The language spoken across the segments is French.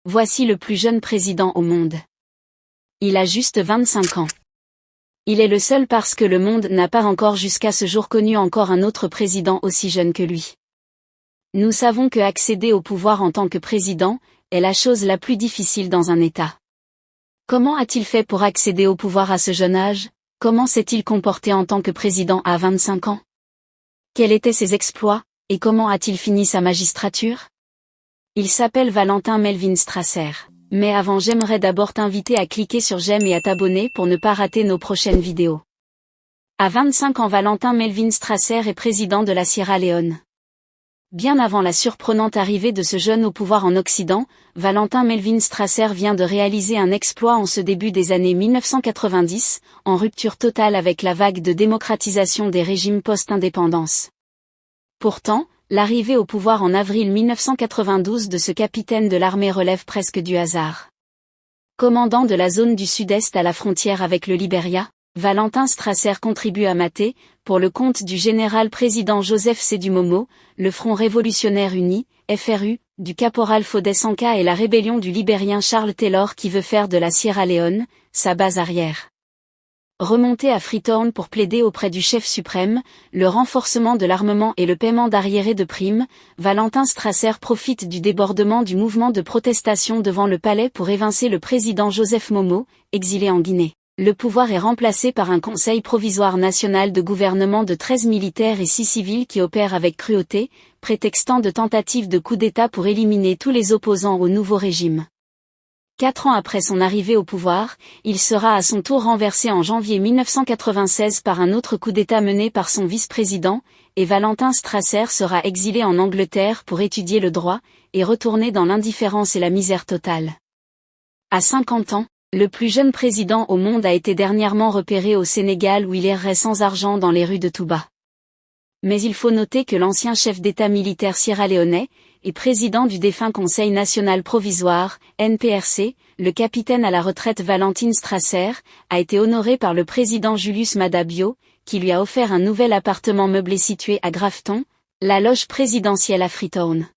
Voici le plus jeune président au monde. Il a juste 25 ans. Il est le seul parce que le monde n'a pas encore jusqu'à ce jour connu encore un autre président aussi jeune que lui. Nous savons que accéder au pouvoir en tant que président est la chose la plus difficile dans un État. Comment a-t-il fait pour accéder au pouvoir à ce jeune âge? Comment s'est-il comporté en tant que président à 25 ans? Quels étaient ses exploits, et comment a-t-il fini sa magistrature? Il s'appelle Valentin Melvin Strasser. Mais avant, j'aimerais d'abord t'inviter à cliquer sur j'aime et à t'abonner pour ne pas rater nos prochaines vidéos. À 25 ans, Valentin Melvin Strasser est président de la Sierra Leone. Bien avant la surprenante arrivée de ce jeune au pouvoir en Occident, Valentin Melvin Strasser vient de réaliser un exploit en ce début des années 1990, en rupture totale avec la vague de démocratisation des régimes post-indépendance. Pourtant, l'arrivée au pouvoir en avril 1992 de ce capitaine de l'armée relève presque du hasard. Commandant de la zone du Sud-Est à la frontière avec le Libéria, Valentin Strasser contribue à mater, pour le compte du général-président Joseph Sédou Momo, le Front révolutionnaire uni, FRU, du caporal Foday Sanka et la rébellion du Libérien Charles Taylor qui veut faire de la Sierra Leone sa base arrière. Remonté à Freetown pour plaider auprès du chef suprême, le renforcement de l'armement et le paiement d'arriérés de primes, Valentin Strasser profite du débordement du mouvement de protestation devant le palais pour évincer le président Joseph Momo, exilé en Guinée. Le pouvoir est remplacé par un conseil provisoire national de gouvernement de 13 militaires et 6 civils qui opèrent avec cruauté, prétextant de tentatives de coup d'État pour éliminer tous les opposants au nouveau régime. 4 ans après son arrivée au pouvoir, il sera à son tour renversé en janvier 1996 par un autre coup d'État mené par son vice-président, et Valentin Strasser sera exilé en Angleterre pour étudier le droit, et retourner dans l'indifférence et la misère totale. À 50 ans, le plus jeune président au monde a été dernièrement repéré au Sénégal où il errait sans argent dans les rues de Touba. Mais il faut noter que l'ancien chef d'État militaire sierra-léonais, et président du défunt Conseil national provisoire, NPRC, le capitaine à la retraite Valentin Strasser, a été honoré par le président Julius Maada Bio, qui lui a offert un nouvel appartement meublé situé à Grafton, la loge présidentielle à Freetown.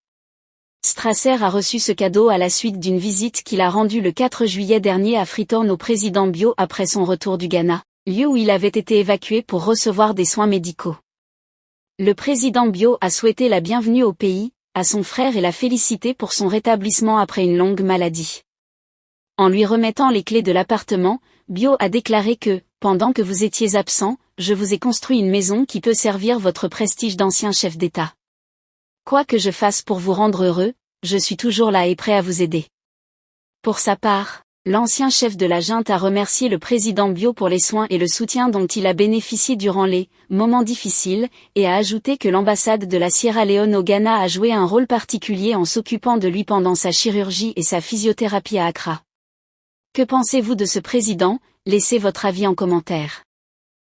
Strasser a reçu ce cadeau à la suite d'une visite qu'il a rendue le 4 juillet dernier à Freetown au président Bio après son retour du Ghana, lieu où il avait été évacué pour recevoir des soins médicaux. Le président Bio a souhaité la bienvenue au pays, à son frère et l'a félicité pour son rétablissement après une longue maladie. En lui remettant les clés de l'appartement, Bio a déclaré que, pendant que vous étiez absent, je vous ai construit une maison qui peut servir votre prestige d'ancien chef d'État. Quoi que je fasse pour vous rendre heureux, je suis toujours là et prêt à vous aider. Pour sa part, l'ancien chef de la junte a remercié le président Bio pour les soins et le soutien dont il a bénéficié durant les moments difficiles, et a ajouté que l'ambassade de la Sierra Leone au Ghana a joué un rôle particulier en s'occupant de lui pendant sa chirurgie et sa physiothérapie à Accra. Que pensez-vous de ce président? Laissez votre avis en commentaire.